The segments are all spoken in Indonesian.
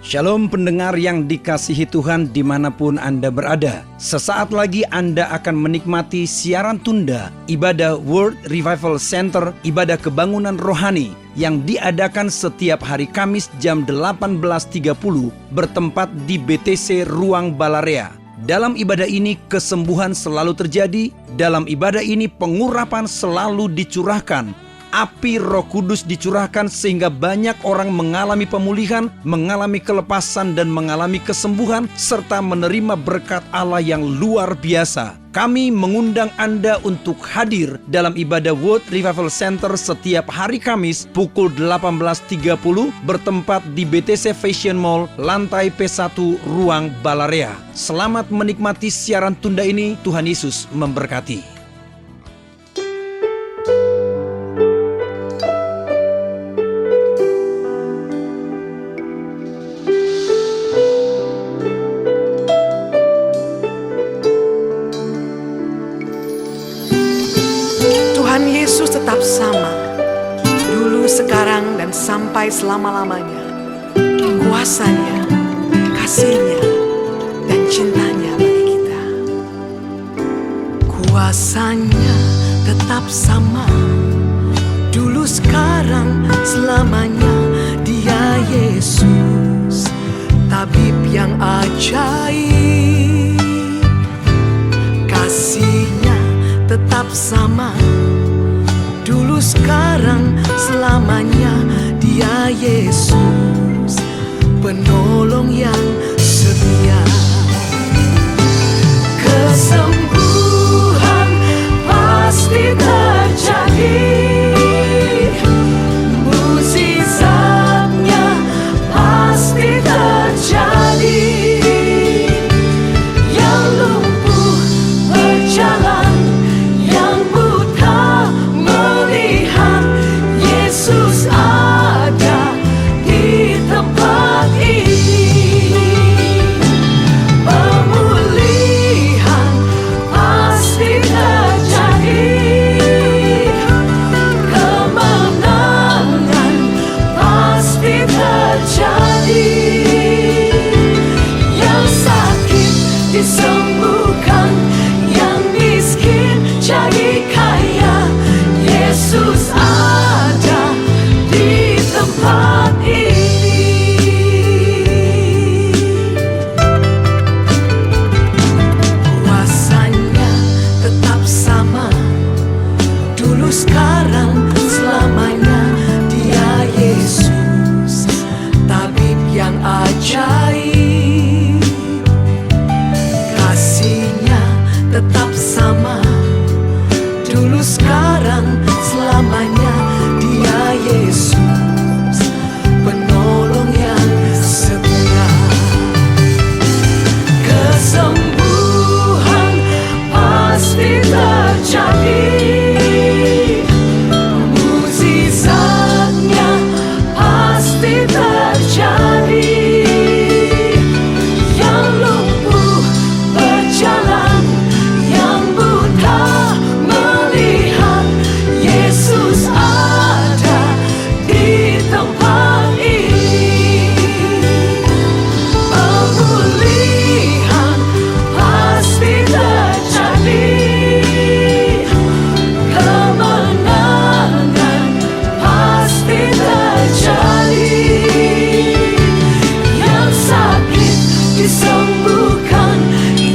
Shalom pendengar yang dikasihi Tuhan dimanapun Anda berada. Sesaat lagi Anda akan menikmati siaran tunda ibadah World Revival Center, ibadah kebangunan rohani yang diadakan setiap hari Kamis jam 18.30 bertempat di BTC Ruang Balarea. Dalam ibadah ini kesembuhan selalu terjadi, dalam ibadah ini pengurapan selalu dicurahkan. Api Roh Kudus dicurahkan sehingga banyak orang mengalami pemulihan, mengalami kelepasan dan mengalami kesembuhan serta menerima berkat Allah yang luar biasa. Kami mengundang Anda untuk hadir dalam ibadah World Revival Center setiap hari Kamis pukul 18.30 bertempat di BTC Fashion Mall, lantai P1 Ruang Balarea. Selamat menikmati siaran tunda ini. Tuhan Yesus memberkati. Yesus tetap sama, dulu, sekarang, dan sampai selama-lamanya. Kuasanya, kasih-Nya, dan cintanya bagi kita. Kuasanya tetap sama, dulu, sekarang, selamanya. Dia Yesus, tabib yang ajaib. Kasih-Nya tetap sama, dulu, sekarang, selamanya. Dia Yesus, penolong yang setia. Kesembuhan pasti terjadi, mukjizatnya pasti terjadi. Yang lumpuh berjalan, yang buta melihat, Yesus ada di tempat ini. Pemulihan pasti terjadi, kemenangan pasti terjadi. Yang sakit disembuhkan, yang miskin jadi kaya. Yesus ada di tempat ini. Kuasanya tetap sama, dulu, sekarang, selamanya. Dia Yesus, tabib yang ajaib. Kasih-Nya tetap sama, dulu, sekarang, selamanya. Dia Yesus, penolong yang setia. Kesembuhan pasti terjadi, mukjizatnya pasti terjadi. Yang lumpuh berjalan, yang buta melihat, Yesus ada di tempat ini. Pemulihan pasti terjadi, kemenangan pasti terjadi. Yang sakit disembuhkan,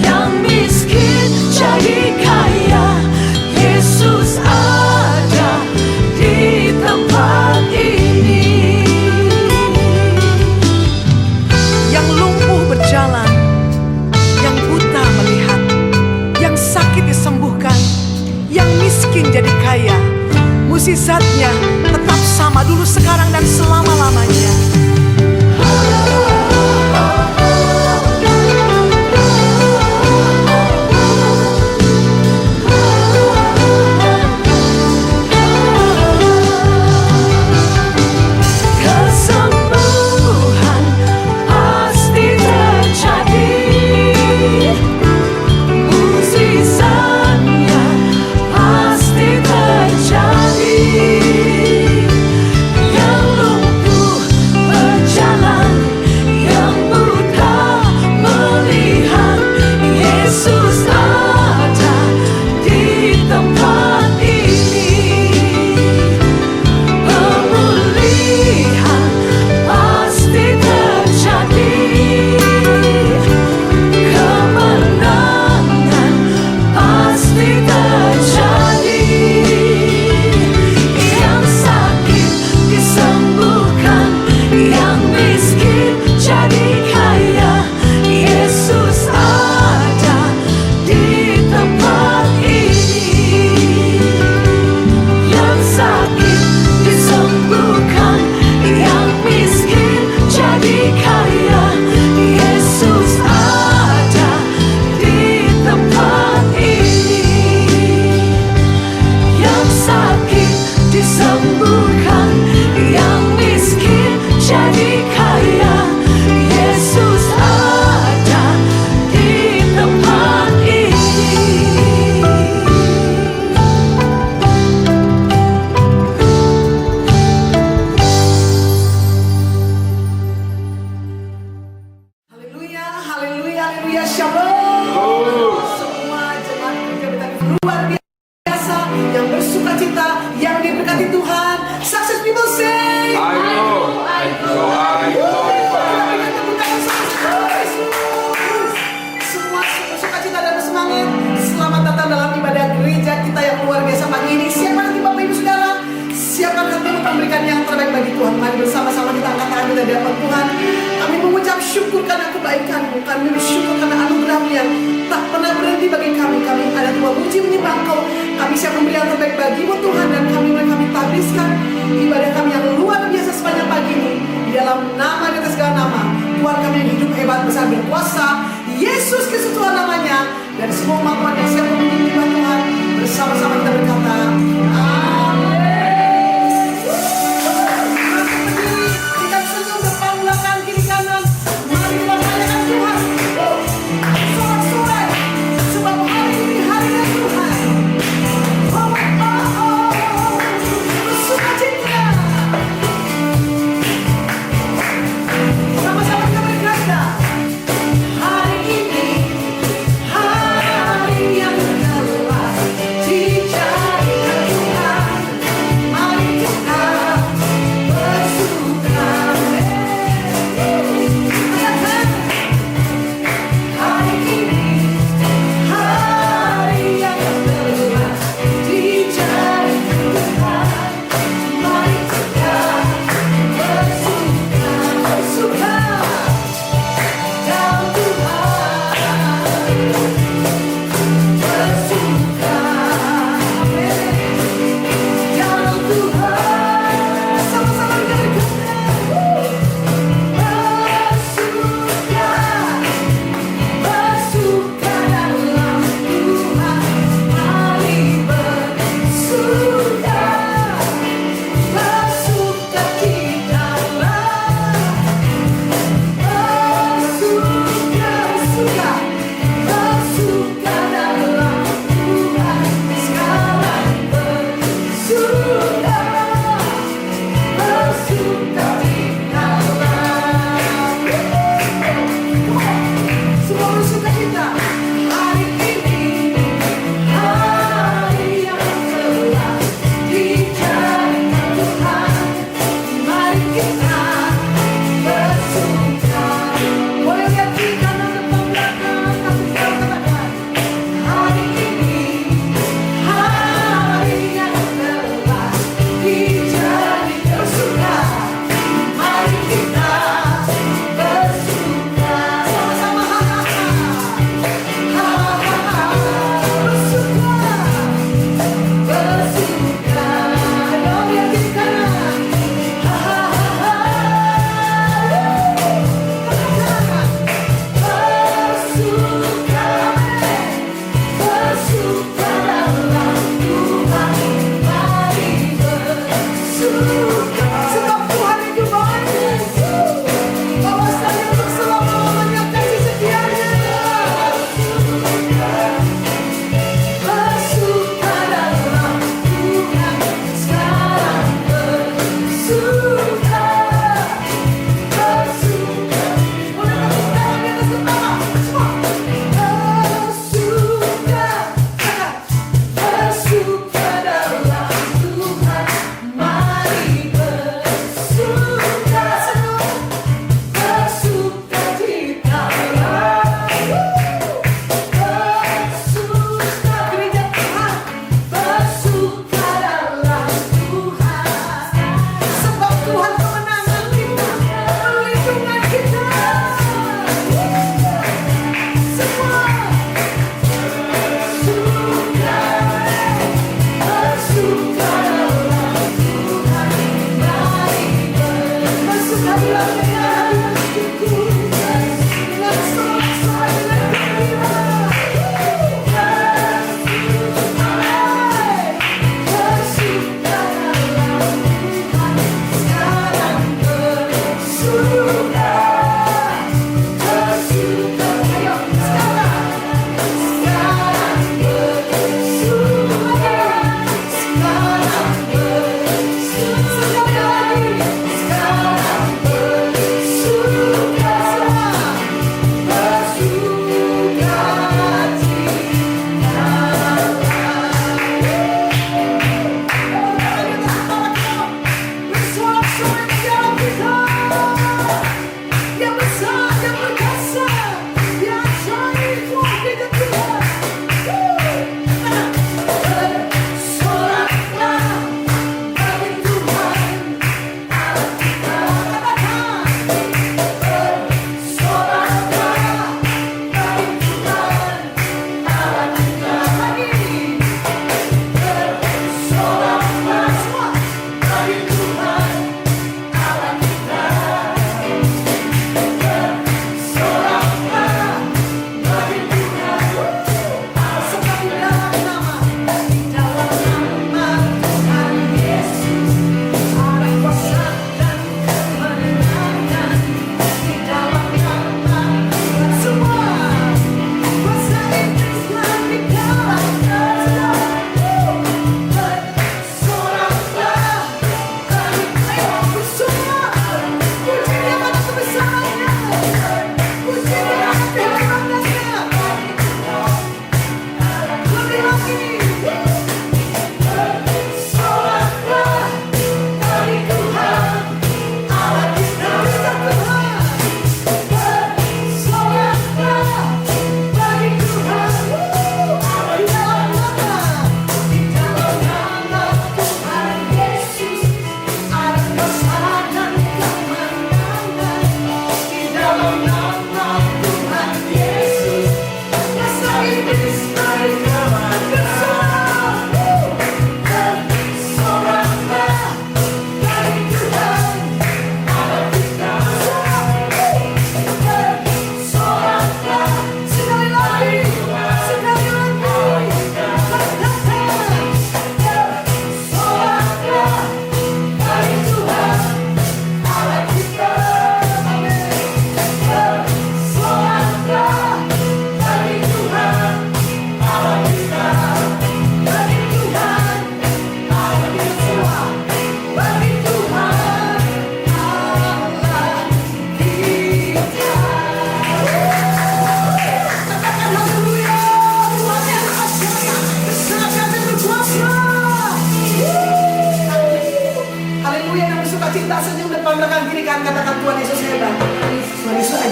yang miskin jadi kaya. Yesus ada di tempat ini. Yang lumpuh berjalan, yang buta melihat, yang sakit disembuhkan, yang miskin jadi kaya. Mukjizatnya tetap sama, dulu, sekarang, dan selama-lamanya. Kesembuhan pasti terjadi, mukjizatnya pasti terjadi. hadapan Tuhan. Kami mengucap syukur karena kebaikan-Mu. Kami bersyukur karena anugerah-Mu yang tak pernah berhenti bagi kami. Kami ada memuji menyembah Engkau. Kami siap memberi yang terbaik bagi-Mu Tuhan. Dan kami tabiskan ibadah kami yang luar biasa sepanjang pagi ini di dalam nama di atas segala nama Tuhan kami yang hidup hebat besar berkuasa Yesus Kristus Tuhan namanya. Dan semua umat Tuhan yang siap menyembah Tuhan bersama-sama kita berkata amin. Kita senyum depan belakang kiri kanan. Mari kita rayakan Tuhan. Sorak-sorai sebab hari ini harinya Tuhan. Bersukacita. Sama-sama kita berkata hari ini hari yang telah dijadikan.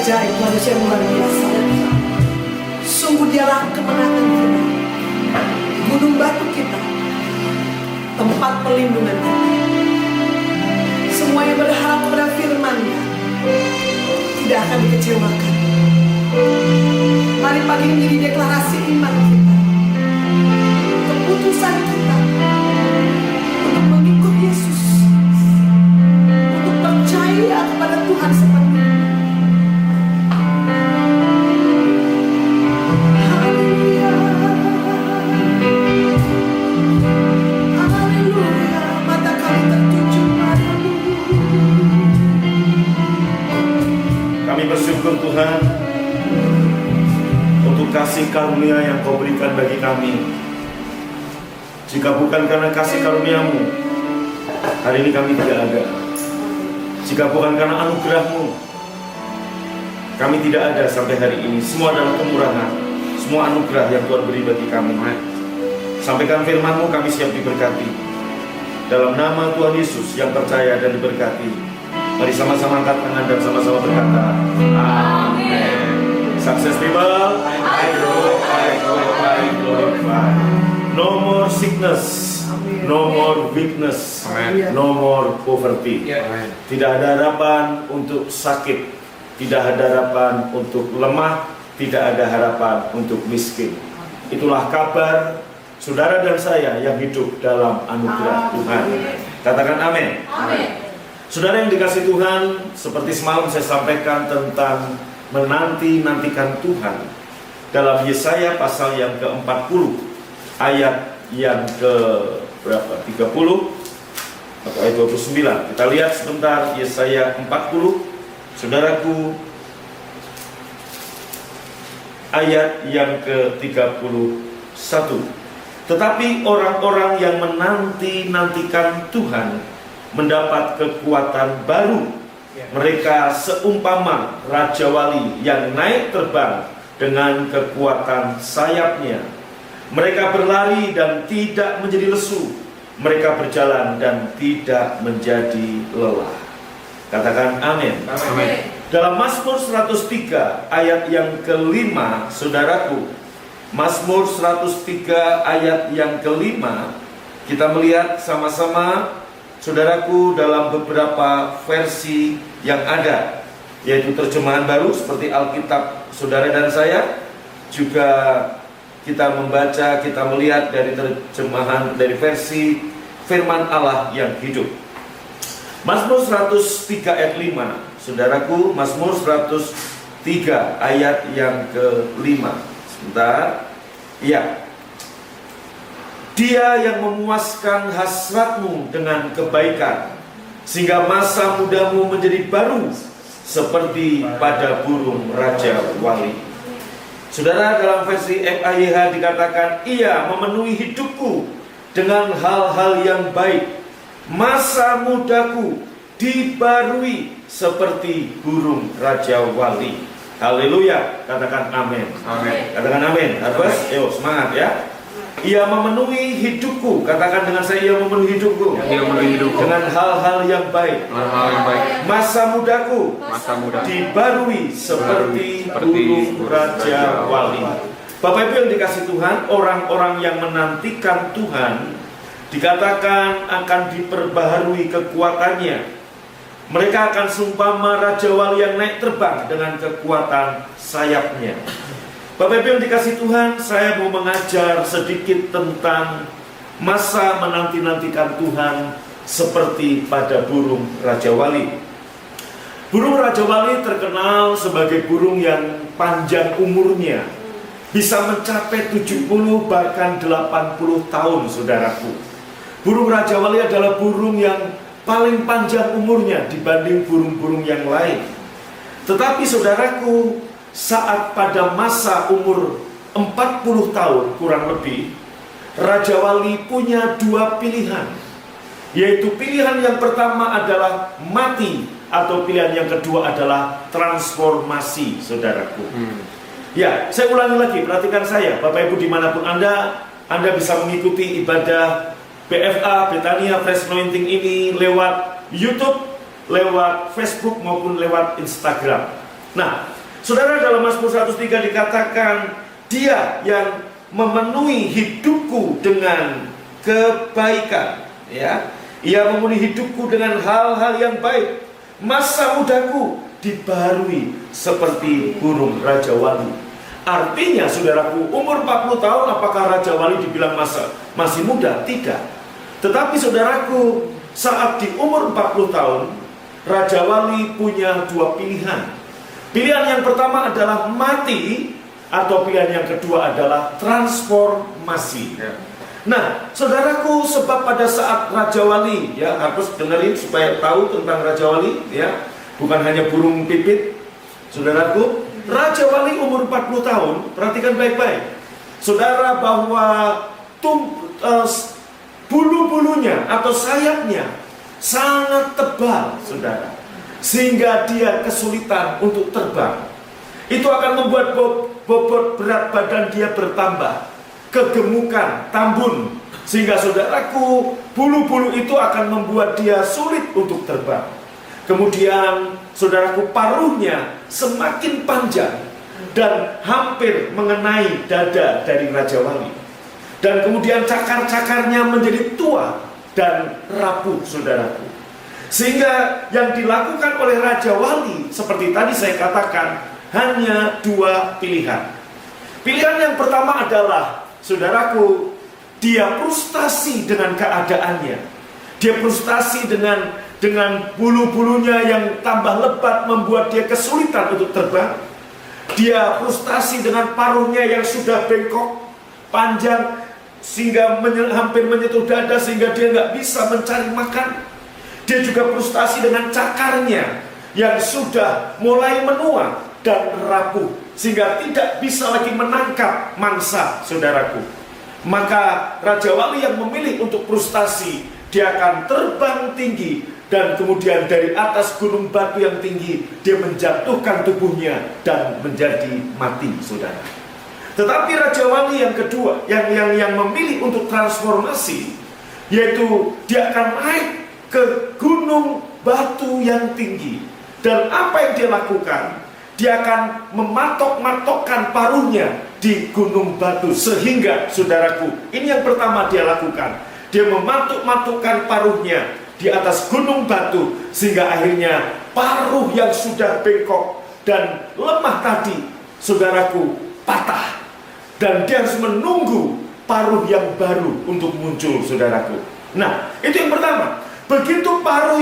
ajaib, manusia yang luar biasa. Sungguh dialah kemenangan kita, gunung batu kita, tempat perlindungan kita. Semua yang berharap kepada firman-Nya tidak akan dikecewakan. Mari pagi ini menjadi deklarasi iman kita, keputusan kita untuk mengikut Yesus, untuk percaya kepada Tuhan sepenuhnya. Haleluya, haleluya, mata kami tertuju padamu. Kami bersyukur Tuhan untuk kasih karunia yang Kau berikan bagi kami. Jika bukan karena kasih karunia-Mu, hari ini kami tidak ada. Jika bukan karena anugerah-Mu, kami tidak ada sampai hari ini. Semua adalah kemurahan, semua anugerah yang Tuhan beri bagi kami. Sampaikan firman-Mu, kami siap diberkati. Dalam nama Tuhan Yesus yang percaya dan diberkati, mari sama-sama angkat tangan dan sama-sama berkata, Amin. Sukses people, I glorify. No more sickness, no more weakness, no more poverty. Tidak ada harapan untuk sakit, tidak ada harapan untuk lemah, tidak ada harapan untuk miskin. Itulah kabar saudara dan saya yang hidup dalam anugerah Tuhan. Katakan amin. Saudara yang dikasihi Tuhan, seperti semalam saya sampaikan tentang menanti-nantikan Tuhan. Dalam Yesaya pasal yang ke-40, ayat yang ke berapa? 30 atau ayat 29. Kita lihat sebentar Yesaya 40. Saudaraku, ayat yang ke-31. Tetapi orang-orang yang menanti-nantikan Tuhan mendapat kekuatan baru. Mereka seumpama Raja Wali yang naik terbang dengan kekuatan sayapnya. Mereka berlari dan tidak menjadi lesu. Mereka berjalan dan tidak menjadi lelah. Katakan amin. Amin. Dalam Mazmur 103 ayat yang kelima, saudaraku, Mazmur 103 ayat yang kelima, kita melihat sama-sama, saudaraku, dalam beberapa versi yang ada, yaitu terjemahan baru seperti Alkitab saudara dan saya. Juga kita membaca, kita melihat dari terjemahan, dari versi firman Allah yang hidup. Mazmur 103 ayat 5, saudaraku, Mazmur 103 ayat yang ke-5. Sebentar. Ya. Dia yang memuaskan hasratmu dengan kebaikan, sehingga masa mudamu menjadi baru seperti pada burung Raja Wali. Saudara, dalam versi FAYH dikatakan, Ia memenuhi hidupku dengan hal-hal yang baik. Masa mudaku dibarui seperti burung Raja Wali. Haleluya, katakan amin. Amin. Katakan amin. Harus, yuk semangat ya. Ia memenuhi hidupku. Katakan dengan saya, Ia memenuhi hidupku. Ia memenuhi hidupku dengan hal-hal yang baik. hal-hal yang baik. Masa mudaku dibarui seperti burung Raja Wali. Bapak Ibu yang dikasihi Tuhan, orang-orang yang menantikan Tuhan dikatakan akan diperbaharui kekuatannya. Mereka akan seumpama Raja Wali yang naik terbang dengan kekuatan sayapnya. Bapak Ibu yang dikasihi Tuhan, saya mau mengajar sedikit tentang masa menanti-nantikan Tuhan seperti pada burung Raja Wali. Burung Raja Wali terkenal sebagai burung yang panjang umurnya, bisa mencapai 70 bahkan 80 tahun, saudaraku. Burung Raja Wali adalah burung yang paling panjang umurnya dibanding burung-burung yang lain. Tetapi saudaraku, saat pada masa umur 40 tahun kurang lebih, Raja Wali punya dua pilihan. Yaitu pilihan yang pertama adalah mati, atau pilihan yang kedua adalah transformasi, saudaraku. Ya, saya ulangi lagi, perhatikan saya, Bapak Ibu dimanapun Anda bisa mengikuti ibadah BFA, Betania Fresh Anointing ini lewat YouTube, lewat Facebook maupun lewat Instagram. Nah, Saudara, dalam Mazmur 103 dikatakan, Dia yang memenuhi hidupku dengan kebaikan, ya. Ia memenuhi hidupku dengan hal-hal yang baik. Masa mudaku dibarui seperti burung Raja Wali. Artinya, saudaraku, umur 40 tahun apakah Raja Wali dibilang masih muda? Tidak. Tetapi saudaraku, saat di umur 40 tahun, Raja Wali punya dua pilihan. Pilihan yang pertama adalah mati, atau pilihan yang kedua adalah transformasi. Nah, saudaraku, sebab pada saat Raja Wali, ya, harus dengerin supaya tahu tentang Raja Wali, ya, bukan hanya burung pipit. Saudaraku, Raja Wali umur 40 tahun, perhatikan baik-baik. Saudara, bahwa bulu-bulunya atau sayapnya sangat tebal, saudara, sehingga dia kesulitan untuk terbang. Itu akan membuat bobot berat badan dia bertambah, kegemukan, tambun, sehingga saudaraku, bulu-bulu itu akan membuat dia sulit untuk terbang. Kemudian saudaraku, paruhnya semakin panjang dan hampir mengenai dada dari Raja Wali. Dan kemudian cakar-cakarnya menjadi tua dan rapuh, saudaraku. Sehingga yang dilakukan oleh Raja Wali, seperti tadi saya katakan, hanya dua pilihan. Pilihan yang pertama adalah, saudaraku, dia frustasi dengan keadaannya. Dia frustasi dengan bulu-bulunya yang tambah lebat membuat dia kesulitan untuk terbang. Dia frustasi dengan paruhnya yang sudah bengkok, panjang, sehingga hampir menyentuh dada, sehingga dia nggak bisa mencari makan. Dia juga frustasi dengan cakarnya yang sudah mulai menua dan rapuh, sehingga tidak bisa lagi menangkap mangsa, saudaraku. Maka Raja Wali yang memilih untuk frustasi, dia akan terbang tinggi, dan kemudian dari atas gunung batu yang tinggi, dia menjatuhkan tubuhnya dan menjadi mati, saudara. Tetapi Raja Wali yang kedua, yang memilih untuk transformasi, yaitu dia akan naik ke gunung batu yang tinggi. Dan apa yang dia lakukan? Dia akan mematok-matokkan paruhnya di gunung batu, sehingga, saudaraku, ini yang pertama dia lakukan. Dia mematuk-matukkan paruhnya di atas gunung batu, sehingga akhirnya paruh yang sudah bengkok dan lemah tadi, saudaraku, patah. Dan dia harus menunggu paruh yang baru untuk muncul, saudaraku. Nah, itu yang pertama. Begitu paruh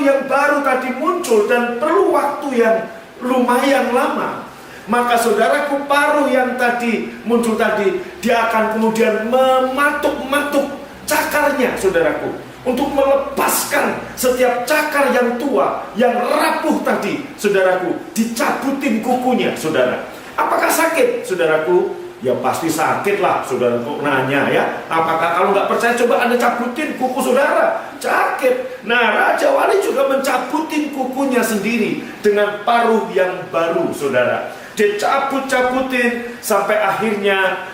yang baru tadi muncul dan perlu waktu yang lumayan lama, maka saudaraku, paruh yang tadi muncul tadi, dia akan kemudian mematuk-matuk cakarnya, saudaraku, untuk melepaskan setiap cakar yang tua, yang rapuh tadi, saudaraku, dicabutin kukunya, saudara. Apakah sakit, saudaraku? Ya pasti sakit lah, saudaraku, nanya ya. Apakah, kalau nggak percaya coba Anda cabutin kuku saudara, sakit. Nah, Raja Wali juga mencabutin kukunya sendiri dengan paruh yang baru, saudara. Dia cabut-cabutin sampai akhirnya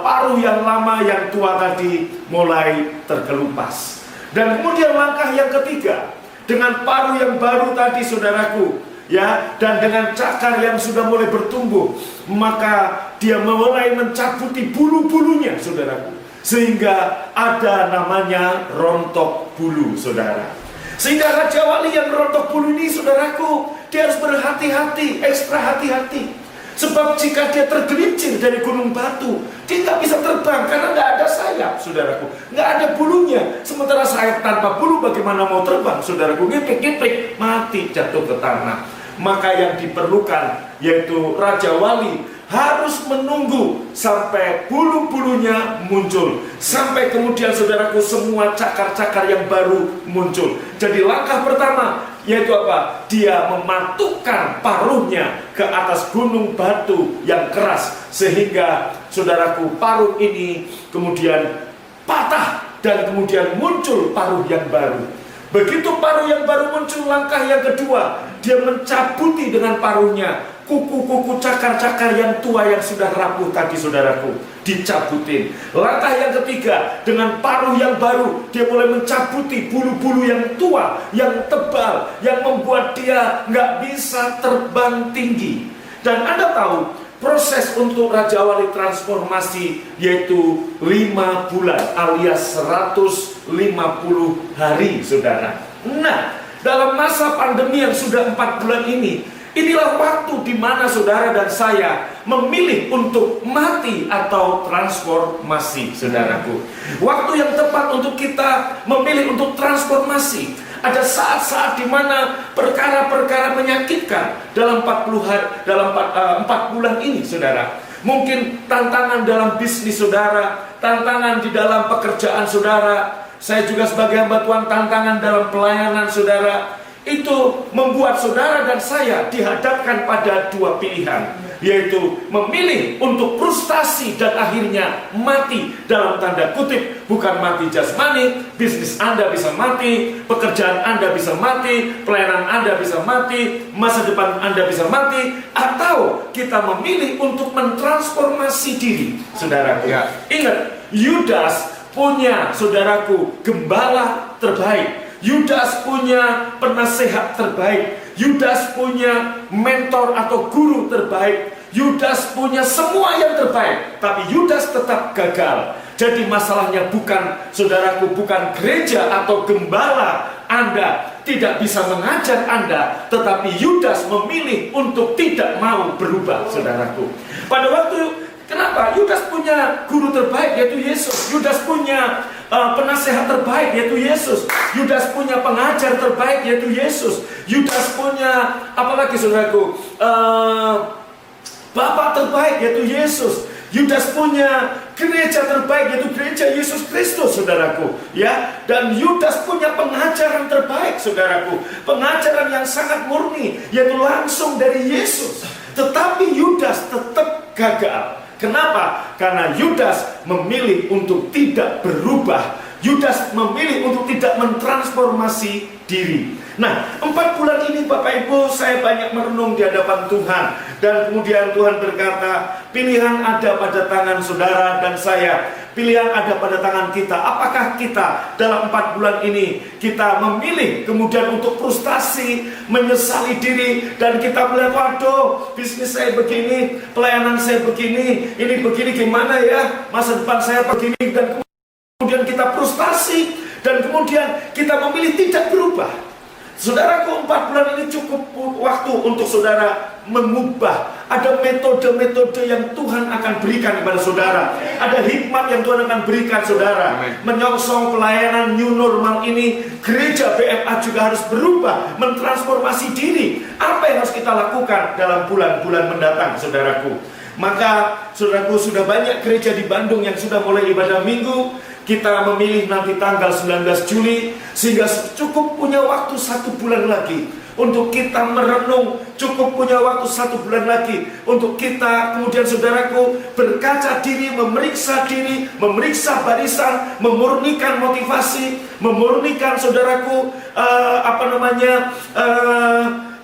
paruh yang lama, yang tua tadi mulai terkelupas. Dan kemudian langkah yang ketiga, dengan paruh yang baru tadi, saudaraku, ya, dan dengan cakar yang sudah mulai bertumbuh, maka dia mulai mencabuti bulu-bulunya, saudaraku, sehingga ada namanya rontok bulu, saudara. Sehingga Raja Wali yang rontok bulu ini, saudaraku, dia harus berhati-hati, ekstra hati-hati. Sebab jika dia tergelincir dari gunung batu, dia nggak bisa terbang karena nggak ada sayap, saudaraku, nggak ada bulunya. Sementara sayap tanpa bulu bagaimana mau terbang, saudaraku? Ngiprik-ngiprik, mati, jatuh ke tanah. Maka yang diperlukan yaitu Raja Wali harus menunggu sampai bulu-bulunya muncul, sampai kemudian, saudaraku, semua cakar-cakar yang baru muncul. Jadi langkah pertama yaitu apa? Dia mematukkan paruhnya ke atas gunung batu yang keras, sehingga, saudaraku, paruh ini kemudian patah dan kemudian muncul paruh yang baru. Begitu paruh yang baru muncul, langkah yang kedua, dia mencabuti dengan paruhnya kuku-kuku cakar-cakar yang tua yang sudah rapuh tadi, saudaraku. dicabutin. Langkah yang ketiga, dengan paruh yang baru, dia mulai mencabuti bulu-bulu yang tua, yang tebal, yang membuat dia nggak bisa terbang tinggi. Dan Anda tahu, proses untuk Raja Wali transformasi yaitu 5 bulan alias 150 hari, saudara. Nah, dalam masa pandemi yang sudah 4 bulan ini, inilah waktu di mana saudara dan saya memilih untuk mati atau transformasi, saudaraku. Waktu yang tepat untuk kita memilih untuk transformasi. Ada saat-saat di mana perkara-perkara menyakitkan dalam 4 bulan ini, saudara. Mungkin tantangan dalam bisnis saudara, tantangan di dalam pekerjaan saudara. Saya juga sebagai hamba Tuhan, tantangan dalam pelayanan saudara. Itu membuat saudara dan saya dihadapkan pada 2 pilihan, yaitu memilih untuk frustasi dan akhirnya mati dalam tanda kutip. Bukan mati jasmani, bisnis Anda bisa mati, pekerjaan Anda bisa mati, pelayanan Anda bisa mati, masa depan Anda bisa mati. Atau kita memilih untuk mentransformasi diri, saudaraku. Ingat, Yudas punya, saudaraku, gembala terbaik. Yudas punya penasehat terbaik. Yudas punya mentor atau guru terbaik. Yudas punya semua yang terbaik. Tapi Yudas tetap gagal. Jadi masalahnya bukan, saudaraku, bukan gereja atau gembala Anda tidak bisa mengajar Anda, tetapi Yudas memilih untuk tidak mau berubah, saudaraku. Pada waktu kenapa? Yudas punya guru terbaik yaitu Yesus. Yudas punya penasehat terbaik yaitu Yesus. Yudas punya pengajar terbaik yaitu Yesus. Yudas punya apalagi, saudaraku, bapak terbaik yaitu Yesus. Yudas punya gereja terbaik yaitu gereja Yesus Kristus, saudaraku. Ya, dan Yudas punya pengajaran terbaik, saudaraku. Pengajaran yang sangat murni yaitu langsung dari Yesus. Tetapi Yudas tetap gagal. Kenapa? Karena Yudas memilih untuk tidak berubah. Yudas memilih untuk tidak mentransformasi diri. Nah, 4 bulan ini Bapak Ibu, saya banyak merenung di hadapan Tuhan. Dan kemudian Tuhan berkata, pilihan ada pada tangan saudara dan saya. Pilihan ada pada tangan kita. Apakah kita dalam 4 bulan ini kita memilih kemudian untuk frustasi, menyesali diri, dan kita melihat, waduh, bisnis saya begini, pelayanan saya begini, ini begini, gimana ya, masa depan saya begini, dan kemudian kita frustasi, dan kemudian kita memilih tidak berubah. Saudaraku, 4 bulan ini cukup waktu untuk saudara mengubah. Ada metode-metode yang Tuhan akan berikan kepada saudara. Ada hikmat yang Tuhan akan berikan saudara. Menyongsong pelayanan new normal ini, gereja BFA juga harus berubah, mentransformasi diri. Apa yang harus kita lakukan dalam bulan-bulan mendatang, saudaraku? Maka, saudaraku, sudah banyak gereja di Bandung yang sudah mulai ibadah minggu. Kita memilih nanti tanggal 19 Juli, sehingga cukup punya waktu 1 bulan lagi untuk kita merenung, cukup punya waktu 1 bulan lagi untuk kita kemudian, saudaraku, berkaca diri, memeriksa barisan, memurnikan motivasi, memurnikan, saudaraku,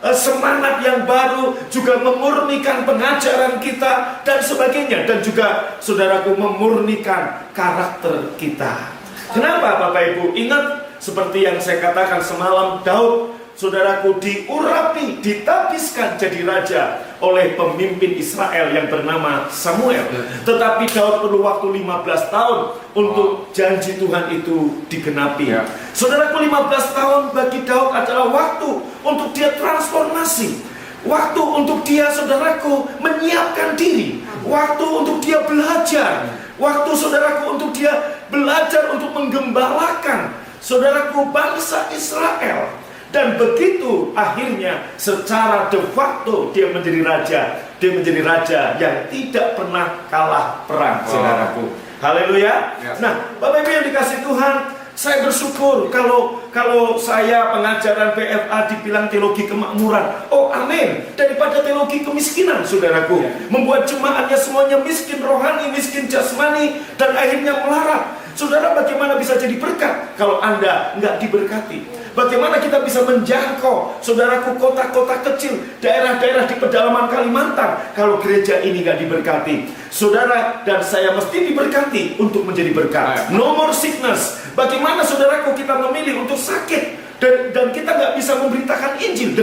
semangat yang baru, juga memurnikan pengajaran kita dan sebagainya, dan juga, saudaraku, memurnikan karakter kita. Kenapa, Bapak Ibu? Ingat seperti yang saya katakan semalam, Daud, saudaraku, diurapi, ditabiskan jadi raja oleh pemimpin Israel yang bernama Samuel. Tetapi Daud perlu waktu 15 tahun untuk janji Tuhan itu digenapi. Saudaraku, 15 tahun bagi Daud adalah waktu untuk dia transformasi. Waktu untuk dia, saudaraku, menyiapkan diri. Waktu untuk dia belajar. Waktu, saudaraku, untuk dia belajar untuk menggembalakan, saudaraku, bangsa Israel. Dan begitu akhirnya secara de facto dia menjadi raja. Dia menjadi raja yang tidak pernah kalah perang, saudaraku. Haleluya. Nah, Bapak Ibu yang dikasih Tuhan, saya bersyukur kalau saya pengajaran BFA dibilang teologi kemakmuran. Oh, amin. Daripada teologi kemiskinan, saudaraku. Membuat jemaatnya semuanya miskin rohani, miskin jasmani, dan akhirnya melarat. Saudara, bagaimana bisa jadi berkat kalau Anda nggak diberkati? Bagaimana kita bisa menjangkau, saudaraku, kota-kota kecil daerah-daerah di pedalaman Kalimantan kalau gereja ini nggak diberkati. Saudara dan saya mesti diberkati untuk menjadi berkat. No more sickness. Bagaimana saudaraku kita memilih untuk sakit dan kita nggak bisa memberitakan Injil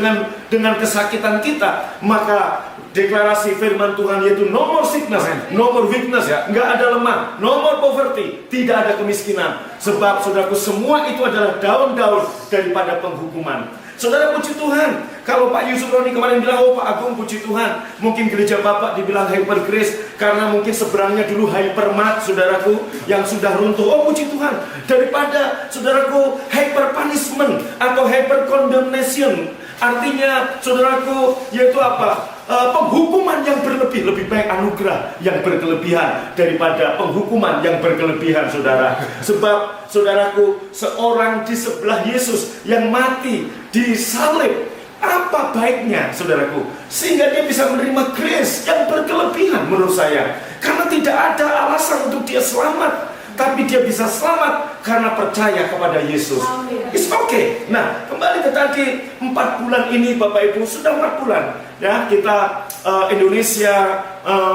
dengan kesakitan kita? Maka deklarasi firman Tuhan yaitu no more sickness, no more weakness, nggak ada lemah, no more poverty, tidak ada kemiskinan. Sebab saudaraku semua itu adalah daun-daun daripada penghukuman. Saudara, puji Tuhan. Kalau Pak Yusuf Roni kemarin bilang, oh Pak Agung puji Tuhan, mungkin gereja Bapak dibilang Hyper Grace karena mungkin seberangnya dulu Hypermart, saudaraku, yang sudah runtuh. Oh puji Tuhan. Daripada saudaraku Hyper Punishment atau Hyper Condemnation, artinya saudaraku yaitu apa? Penghukuman yang berlebih. Lebih baik anugerah yang berkelebihan daripada penghukuman yang berkelebihan, saudara. Sebab saudaraku, seorang di sebelah Yesus yang mati disalib, apa baiknya saudaraku, sehingga dia bisa menerima grace yang berkelebihan menurut saya. Karena tidak ada alasan untuk dia selamat, tapi dia bisa selamat karena percaya kepada Yesus. It's okay. Nah, kembali ke tadi, 4 bulan ini Bapak Ibu, sudah 4 bulan ya kita Indonesia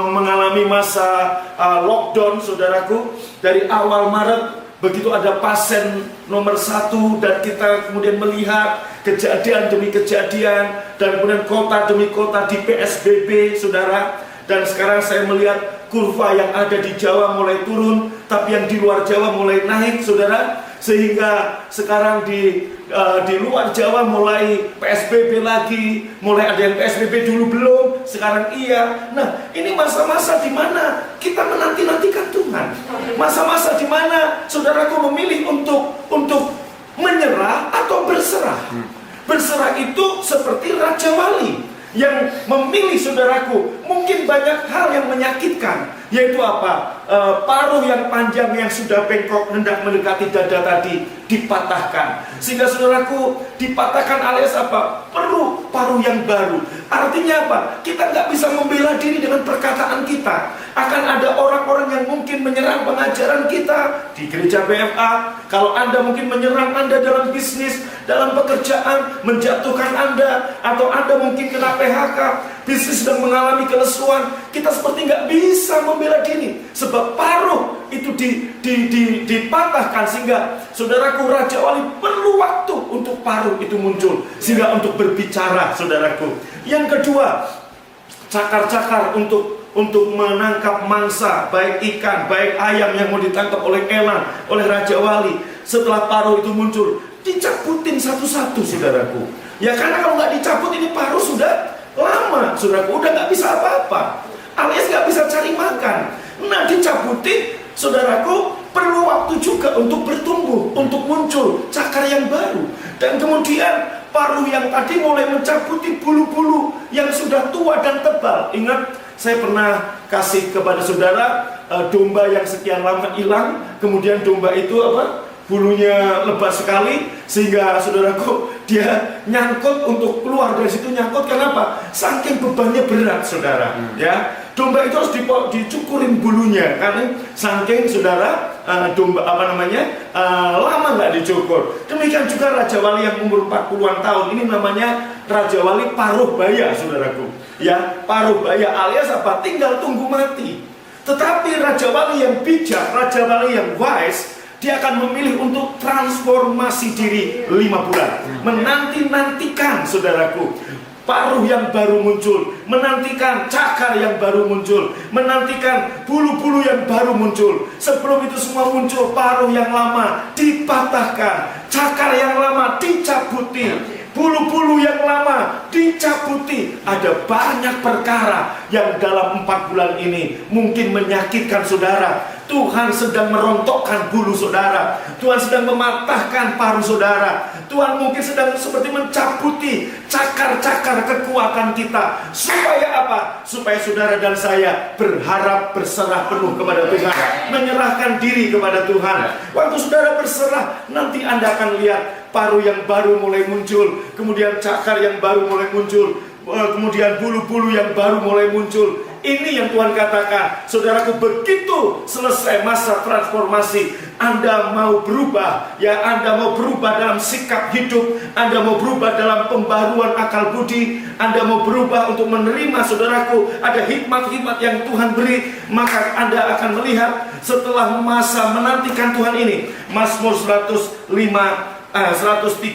mengalami masa lockdown, saudaraku. Dari awal Maret begitu ada pasien nomor 1 dan kita kemudian melihat kejadian demi kejadian dan kemudian kota demi kota di PSBB, saudara. Dan sekarang saya melihat kurva yang ada di Jawa mulai turun, tapi yang di luar Jawa mulai naik, saudara. Sehingga sekarang di luar Jawa mulai PSBB lagi, mulai ada yang PSBB dulu belum, sekarang iya. Nah, ini masa-masa di mana kita menanti-nantikan Tuhan. Masa-masa di mana saudaraku memilih untuk menyerah atau berserah. Berserah itu seperti Raja Wali yang memilih, saudaraku, mungkin banyak hal yang menyakitkan, yaitu apa? Paruh yang panjang yang sudah bengkok hendak mendekati dada tadi dipatahkan, sehingga saudaraku dipatahkan alias apa? Perlu paruh yang baru. Artinya apa? Kita nggak bisa membela diri dengan perkataan kita. Akan ada orang-orang yang mungkin menyerang pengajaran kita di gereja BFA. Kalau Anda mungkin menyerang Anda dalam bisnis, dalam pekerjaan, menjatuhkan Anda, atau Anda mungkin kena PHK, bisnis sedang mengalami kelesuan, kita seperti nggak bisa membela diri. Sebab paruh itu dipatahkan, sehingga saudaraku Raja Wali perlu waktu untuk paruh itu muncul, sehingga untuk berbicara, saudaraku. Yang kedua, cakar-cakar untuk menangkap mangsa, baik ikan, baik ayam yang mau ditangkap oleh elang, oleh Raja Wali. Setelah paruh itu muncul, dicabutin satu-satu, saudaraku. Ya karena kalau nggak dicabut ini paruh sudah lama, saudaraku, udah nggak bisa apa-apa, alias nggak bisa cari makan. Nah, dicabutin, saudaraku, perlu waktu juga untuk bertumbuh, untuk muncul cakar yang baru. Dan kemudian paruh yang tadi mulai mencabuti bulu-bulu yang sudah tua dan tebal. Ingat, saya pernah kasih kepada saudara domba yang sekian lama hilang, kemudian domba itu apa? Bulunya lebat sekali, sehingga saudaraku dia nyangkut untuk keluar dari situ. Nyangkut kenapa? Saking bebannya berat, saudara. Ya, domba itu harus dicukurin bulunya, karena saking saudara domba lama nggak dicukur. Demikian juga Raja Wali yang umur 40-an tahun ini namanya Raja Wali paruh baya, saudaraku. Ya, paruh baya alias apa? Tinggal tunggu mati. Tetapi Raja Wali yang bijak, Raja Wali yang wise, dia akan memilih untuk transformasi diri 5 bulan. Menanti-nantikan, saudaraku, paruh yang baru muncul, menantikan cakar yang baru muncul, menantikan bulu-bulu yang baru muncul. Sebelum itu semua muncul, paruh yang lama dipatahkan, cakar yang lama dicabuti, bulu-bulu yang lama dicabuti. Ada banyak perkara yang dalam 4 bulan ini mungkin menyakitkan saudara. Tuhan sedang merontokkan bulu saudara. Tuhan sedang mematahkan paruh saudara. Tuhan mungkin sedang seperti mencabuti cakar-cakar kekuatan kita. Supaya apa? Supaya saudara dan saya berharap berserah penuh kepada Tuhan, menyerahkan diri kepada Tuhan. Waktu saudara berserah, nanti Anda akan lihat paruh yang baru mulai muncul, kemudian cakar yang baru mulai muncul, kemudian bulu-bulu yang baru mulai muncul. Ini yang Tuhan katakan, saudaraku, begitu selesai masa transformasi, Anda mau berubah, ya, Anda mau berubah dalam sikap hidup, Anda mau berubah dalam pembaruan akal budi, Anda mau berubah untuk menerima, saudaraku, ada hikmat-hikmat yang Tuhan beri, maka Anda akan melihat setelah masa menantikan Tuhan ini. Mazmur 103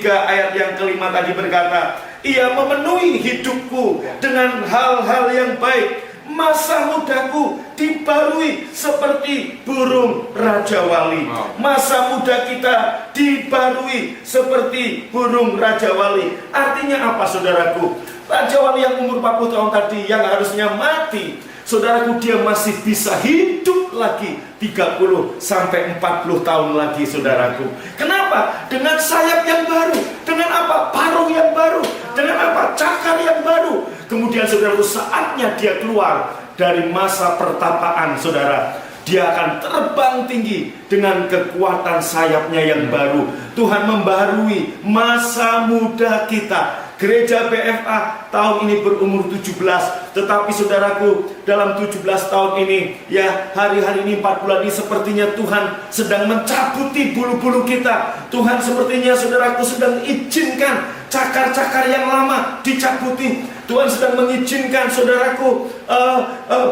ayat yang kelima tadi berkata, Ia memenuhi hidupku dengan hal-hal yang baik. Masa mudaku dibarui seperti burung Raja Wali. Masa muda kita dibarui seperti burung Raja Wali. Artinya apa, saudaraku? Raja Wali yang umur 40 tahun tadi, yang harusnya mati, saudaraku, dia masih bisa hidup lagi 30 sampai 40 tahun lagi, saudaraku. Kenapa? Dengan sayap yang baru. Dengan apa? Paruh yang baru. Dengan apa? Cakar yang baru. Kemudian, saudaraku, saatnya dia keluar dari masa pertapaan, saudara, dia akan terbang tinggi dengan kekuatan sayapnya yang baru. Tuhan membarui masa muda kita. Gereja BFA tahun ini berumur 17, tetapi saudaraku, dalam 17 tahun ini, ya, hari-hari ini 4 bulan ini, sepertinya Tuhan sedang mencabuti bulu-bulu kita. Tuhan sepertinya, saudaraku, sedang izinkan cakar-cakar yang lama dicabuti. Tuhan sedang mengizinkan, saudaraku,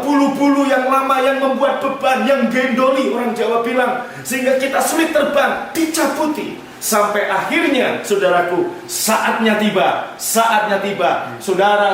bulu-bulu yang lama yang membuat beban, yang gendoli, orang Jawa bilang, sehingga kita sulit terbang, dicabuti. Sampai akhirnya, saudaraku, saatnya tiba. Saudara,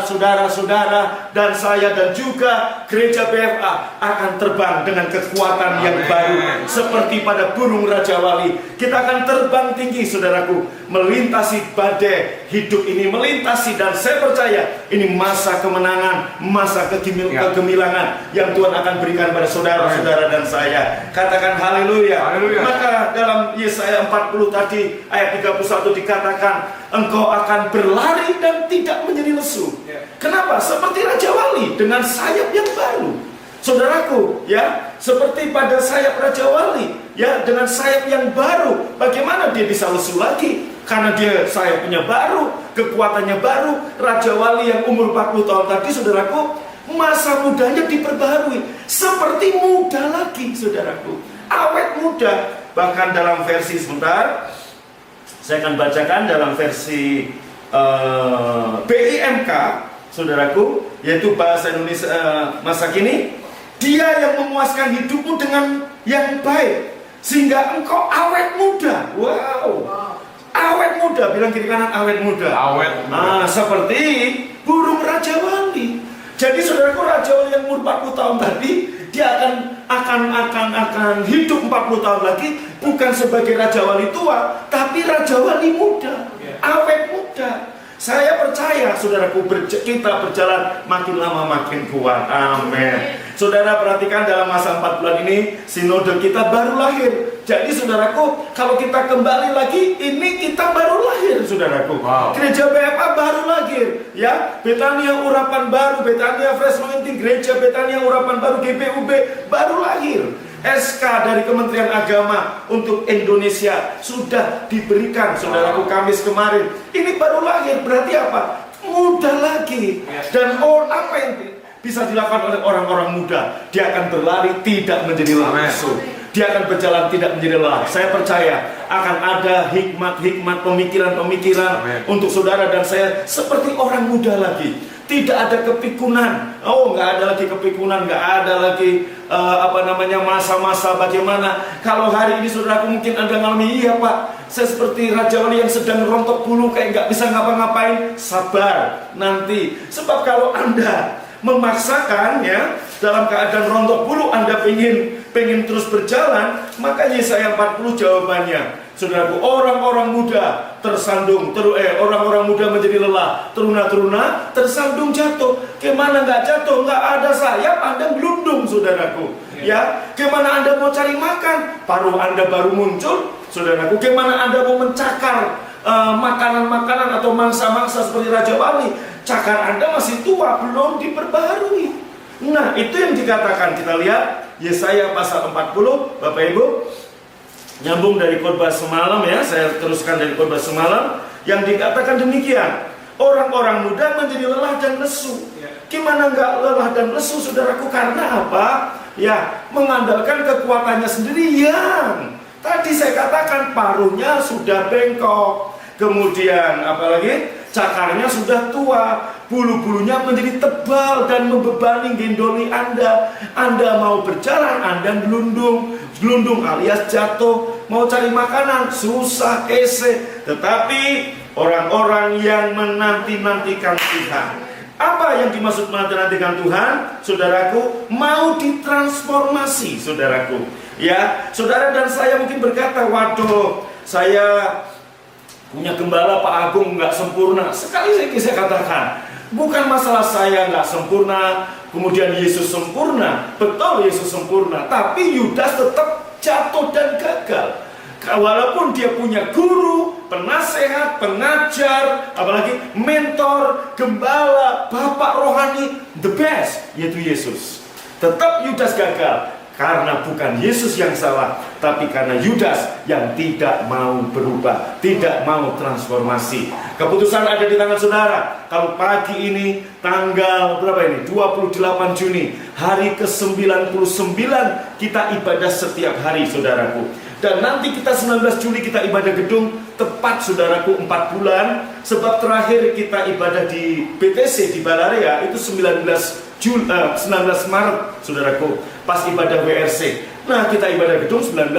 dan saya dan juga gereja BFA akan terbang dengan kekuatan yang baru, seperti pada burung Raja Wali. Kita akan terbang tinggi, saudaraku, melintasi badai hidup ini, melintasi, dan saya percaya ini masa kemenangan, masa kegemilangan yang Tuhan akan berikan pada saudara-saudara dan saya. Katakan haleluya. Maka dalam Yesaya 40 tadi ayat 31 dikatakan, engkau akan berlari dan tidak menjadi lesu. Kenapa? Seperti Raja Wali dengan sayap yang baru. Saudaraku, ya, seperti pada sayap Raja Wali, ya, dengan sayap yang baru, bagaimana dia bisa lesu lagi? Karena dia sayapnya baru, kekuatannya baru. Raja Wali yang umur 40 tahun tadi, saudaraku, masa mudanya diperbaharui seperti muda lagi, saudaraku, awet muda. Bahkan dalam versi, sebentar, saya akan bacakan dalam versi BIMK, saudaraku, yaitu bahasa Indonesia masa kini. Dia yang memuaskan hidupmu dengan yang baik, sehingga engkau awet muda. Wow. Awet muda, bilang kiri kanan, awet muda. Seperti burung Raja Wali. Jadi, saudaraku, Raja Wali yang umur 40 tahun tadi, dia akan hidup 40 tahun lagi, bukan sebagai Raja Wali tua, tapi Raja Wali muda, awet muda. Saya percaya, saudaraku, kita berjalan makin lama makin kuat. Amin. Saudara, perhatikan dalam masa 4 bulan ini, sinode kita baru lahir. Jadi, saudaraku, kalau kita kembali lagi, ini kita baru lahir, saudaraku. Gereja BFA baru lahir, ya. Betania Urapan Baru, Betania Fresh Anointing, Gereja Betania Urapan Baru, GPUB baru lahir. SK dari Kementerian Agama untuk Indonesia sudah diberikan, saudaraku, Kamis kemarin. Ini baru lahir, berarti apa? Muda lagi. Dan apa yang bisa dilakukan oleh orang-orang muda? Dia akan berlari tidak menjadi lesu. Dia akan berjalan tidak menjadi lelah. Saya percaya akan ada hikmat-hikmat, pemikiran-pemikiran untuk saudara dan saya seperti orang muda lagi. Tidak ada kepikunan. Nggak ada lagi kepikunan, nggak ada lagi masa-masa bagaimana. Kalau hari ini saudaraku mungkin Anda ngalami, iya Pak, saya seperti Raja Wali yang sedang rontok bulu, kayak nggak bisa ngapa-ngapain. Sabar nanti. Sebab kalau Anda memaksakan, ya, dalam keadaan rontok bulu, Anda pengen terus berjalan, maka Yesaya 40 jawabannya. Saudaraku, orang-orang muda tersandung, orang-orang muda menjadi lelah, teruna-teruna tersandung jatuh. Kemana nggak jatuh? Nggak ada sayap, Anda gelundung, saudaraku. Ya, kemana Anda mau cari makan? Paruh Anda baru muncul, saudaraku. Kemana Anda mau mencakar makanan-makanan atau mangsa-mangsa seperti Raja Wali? Cakar Anda masih tua, belum diperbaharui. Nah, itu yang dikatakan. Kita lihat Yesaya pasal 40, Bapak Ibu. Nyambung dari khotbah semalam, ya, saya teruskan dari khotbah semalam yang dikatakan demikian. Orang-orang muda menjadi lelah dan lesu. Gimana nggak lelah dan lesu, saudaraku? Karena apa? Ya, mengandalkan kekuatannya sendiri yang tadi saya katakan paruhnya sudah bengkok. Kemudian apalagi cakarnya sudah tua, bulu-bulunya menjadi tebal dan membebani gendoli Anda. Anda mau berjalan, Anda gelundung alias jatuh. Mau cari makanan, susah, ese. Tetapi orang-orang yang menanti-nantikan Tuhan. Apa yang dimaksud menanti-nantikan Tuhan? Saudaraku, mau ditransformasi, saudaraku. Ya, saudara dan saya mungkin berkata, waduh, saya punya gembala Pak Agung nggak sempurna. Sekali lagi saya katakan, bukan masalah saya nggak sempurna, kemudian Yesus sempurna. Betul, Yesus sempurna, tapi Yudas tetap jatuh dan gagal. Walaupun dia punya guru, penasehat, pengajar, apalagi mentor, gembala, bapak rohani, the best, yaitu Yesus. Tetap Yudas gagal. Karena bukan Yesus yang salah, tapi karena Yudas yang tidak mau berubah, tidak mau transformasi. Keputusan ada di tangan saudara. Kalau pagi ini tanggal berapa ini? 28 Juni, hari ke-99 kita ibadah setiap hari, saudaraku. Dan nanti kita 19 Juli kita ibadah gedung, tepat saudaraku 4 bulan. Sebab terakhir kita ibadah di BTC di Balarea itu 19 Maret, saudaraku, pas ibadah WRC. Nah, kita ibadah gedung 19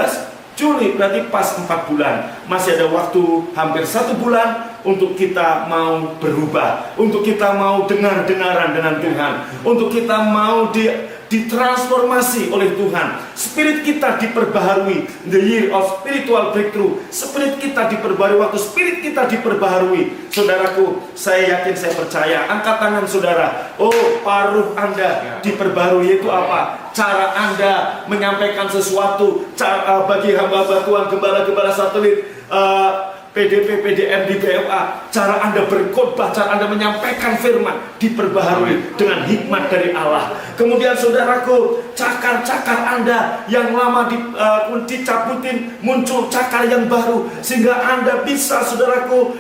Juli, berarti pas 4 bulan. Masih ada waktu hampir 1 bulan untuk kita mau berubah, untuk kita mau dengar-dengaran dengan Tuhan, untuk kita mau ditransformasi oleh Tuhan. Spirit kita diperbaharui. The year of spiritual breakthrough. Spirit kita diperbaharui. Waktu spirit kita diperbaharui, saudaraku, saya yakin, saya percaya. Angkat tangan saudara. Oh, paruh Anda diperbaharui. Itu apa? Cara Anda menyampaikan sesuatu. Cara bagi hamba-hamba Tuhan, gembala-gembala satelit, PDP, PDM di BFA, cara Anda berkhotbah, cara Anda menyampaikan firman diperbaharui dengan hikmat dari Allah. Kemudian saudaraku, cakar-cakar Anda yang lama dicabutin, muncul cakar yang baru, sehingga Anda bisa, saudaraku,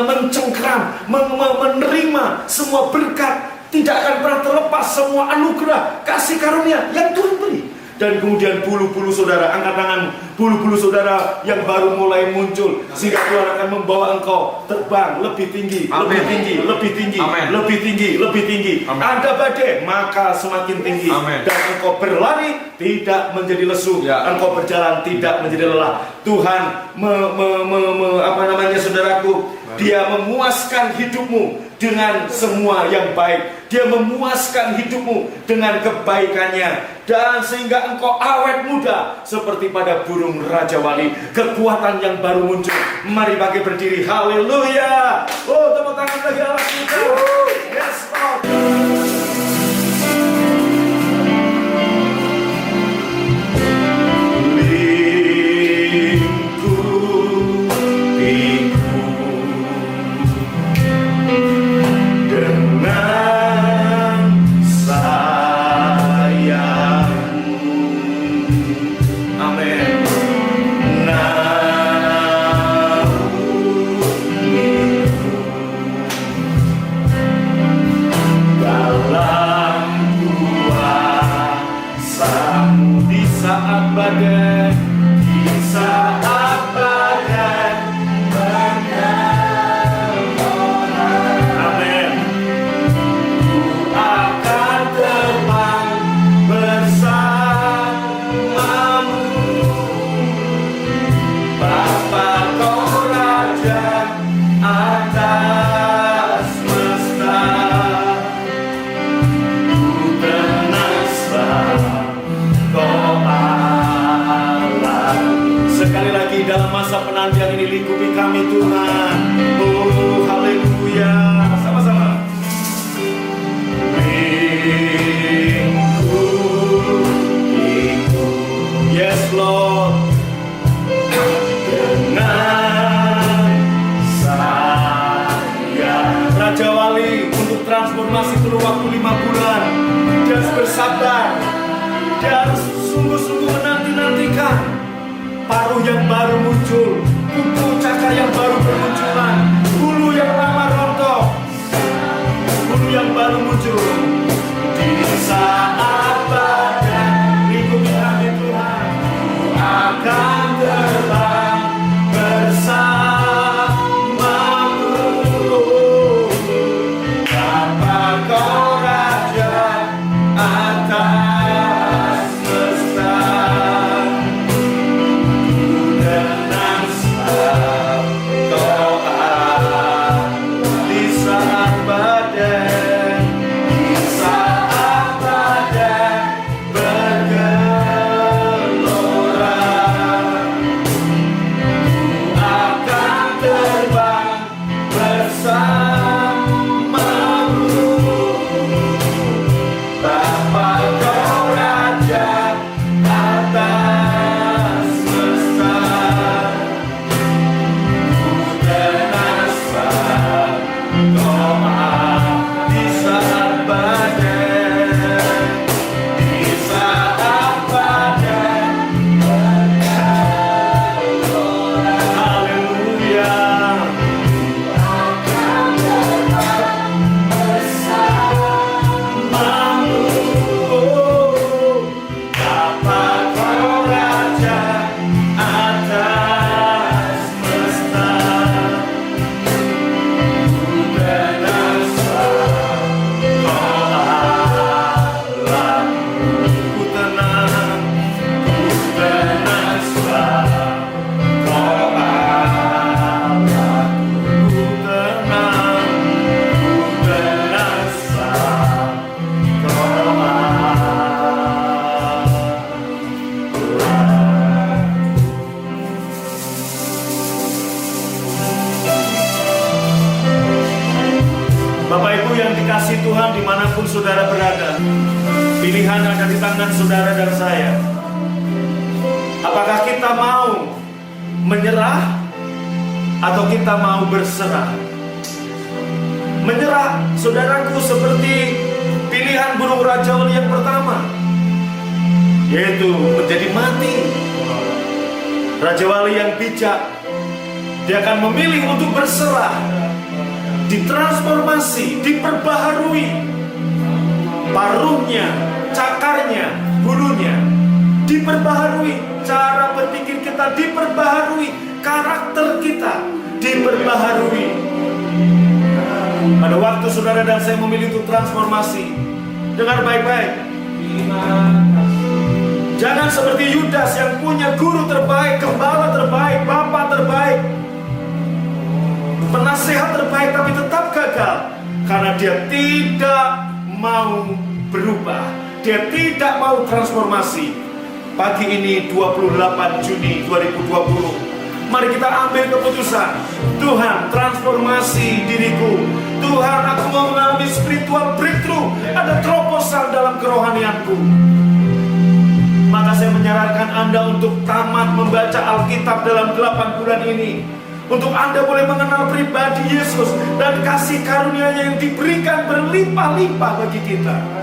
mencengkram, menerima semua berkat. Tidak akan pernah terlepas semua anugerah, kasih karunia yang Tuhan beri. Dan kemudian bulu-bulu saudara, angkat tangan, bulu-bulu saudara yang baru mulai muncul, sehingga Tuhan akan membawa engkau terbang lebih tinggi, Amen. lebih tinggi, lebih tinggi, Amen. lebih tinggi, lebih tinggi. Amen. Ada badai, maka semakin tinggi. Amen. Dan engkau berlari tidak menjadi lesu, Ya. engkau berjalan tidak menjadi lelah. Tuhan saudaraku, Dia memuaskan hidupmu dengan semua yang baik. Dia memuaskan hidupmu dengan kebaikannya, dan sehingga engkau awet muda seperti pada burung Raja Wali. Kekuatan yang baru muncul. Mari bagi berdiri. Haleluya. Oh, tepuk tangan bagi Allah kita. Yes, Lord. Dalam masa penantian ini lingkupi kami Tuhan. Oh, haleluya. Sama-sama. Yes, Lord. Dengan saya Raja Wali untuk transformasi perlu waktu 5 bulan. Dia harus bersabar. Dia harus sungguh-sungguh menanti-nantikan paruh yang baru muncul, kuku cakar yang baru bermunculan, bulu yang lama rontok, bulu yang baru selalu muncul di saat badai. Lingkungi kami Tuhan, akan terbang bersamamu. Bapa Kau Raja atas semesta, tenang saat Kau ada di saat badai, di saat badai bergelora. Akan terbang bersamamu. Bapa Kau Raja atas semesta, tenang saat Kau di saat badai, di saat badai. Haleluya. Bapa Kau Raja atas semesta, tenang saat Kau Allahku. Ku tenang saat Kau Allahku. Ku tenang saat Kau Bapak Ibu yang dikasihi Tuhan, dimanapun saudara berada, pilihan ada di tangan saudara dan saya. Apakah kita mau menyerah atau kita mau berserah? Menyerah, saudaraku, seperti pilihan burung rajawali yang pertama, yaitu menjadi mati. Rajawali yang bijak, dia akan memilih untuk berserah, ditransformasi, diperbaharui. Paruhnya, cakarnya, bulunya diperbaharui. Cara berpikir kita diperbaharui. Karakter kita diperbaharui. Pada waktu saudara dan saya memilih untuk transformasi, dengar baik-baik. Jangan seperti Yudas yang punya guru terbaik, gembala terbaik, bapak terbaik, penasehat terbaik, tapi tetap gagal karena dia tidak mau berubah, dia tidak mau transformasi. Pagi ini 28 Juni 2020, mari kita ambil keputusan. Tuhan, transformasi diriku. Tuhan, aku mau mengalami spiritual breakthrough, ada terobosan dalam kerohanianku. Maka saya menyarankan Anda untuk tamat membaca Alkitab dalam 8 bulan ini, untuk Anda boleh mengenal pribadi Yesus dan kasih karunia-Nya yang diberikan berlimpah-limpah bagi kita.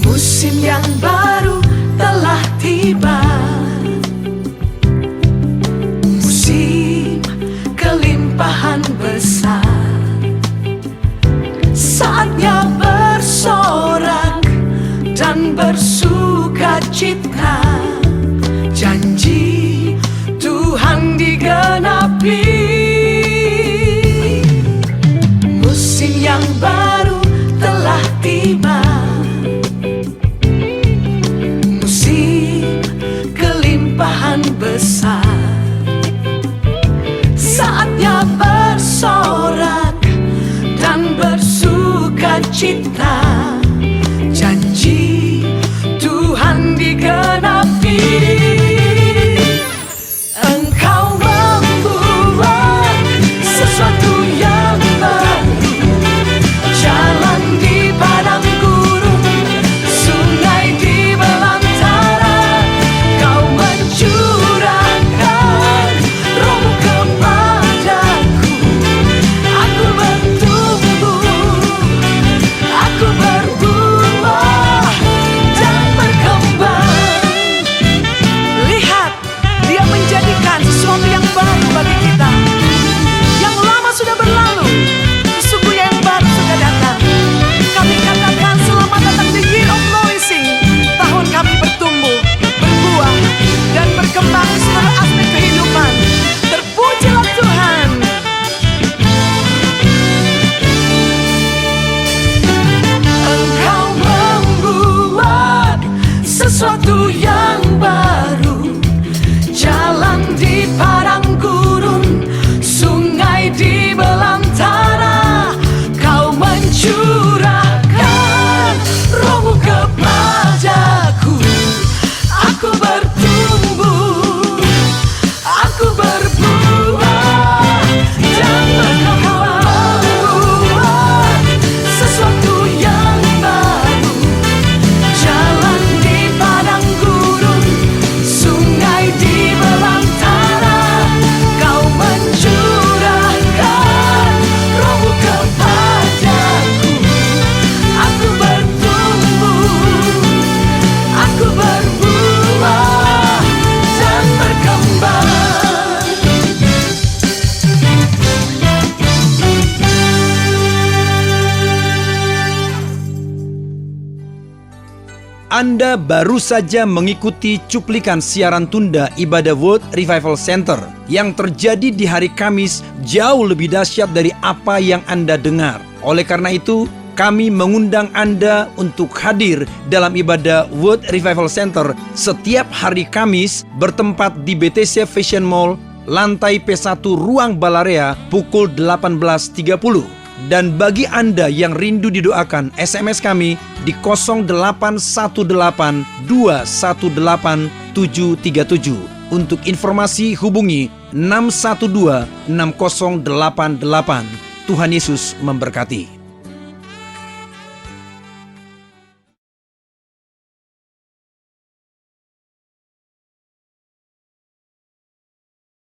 Musim yang baru telah tiba, musim kelimpahan besar. Saatnya bersorak dan bersuka cita, janji Tuhan digenapi. Musim yang baru telah tiba, musim kelimpahan besar. Saatnya bersorak dan bersuka cita, janji Tuhan digenapi. Anda baru saja mengikuti cuplikan siaran tunda ibadah World Revival Center yang terjadi di hari Kamis jauh lebih dahsyat dari apa yang Anda dengar. Oleh karena itu, kami mengundang Anda untuk hadir dalam ibadah World Revival Center setiap hari Kamis bertempat di BTC Fashion Mall, lantai P1 Ruang Balarea pukul 18.30. Dan bagi Anda yang rindu didoakan, SMS kami di 0818218737. Untuk informasi hubungi 6126088. Tuhan Yesus memberkati.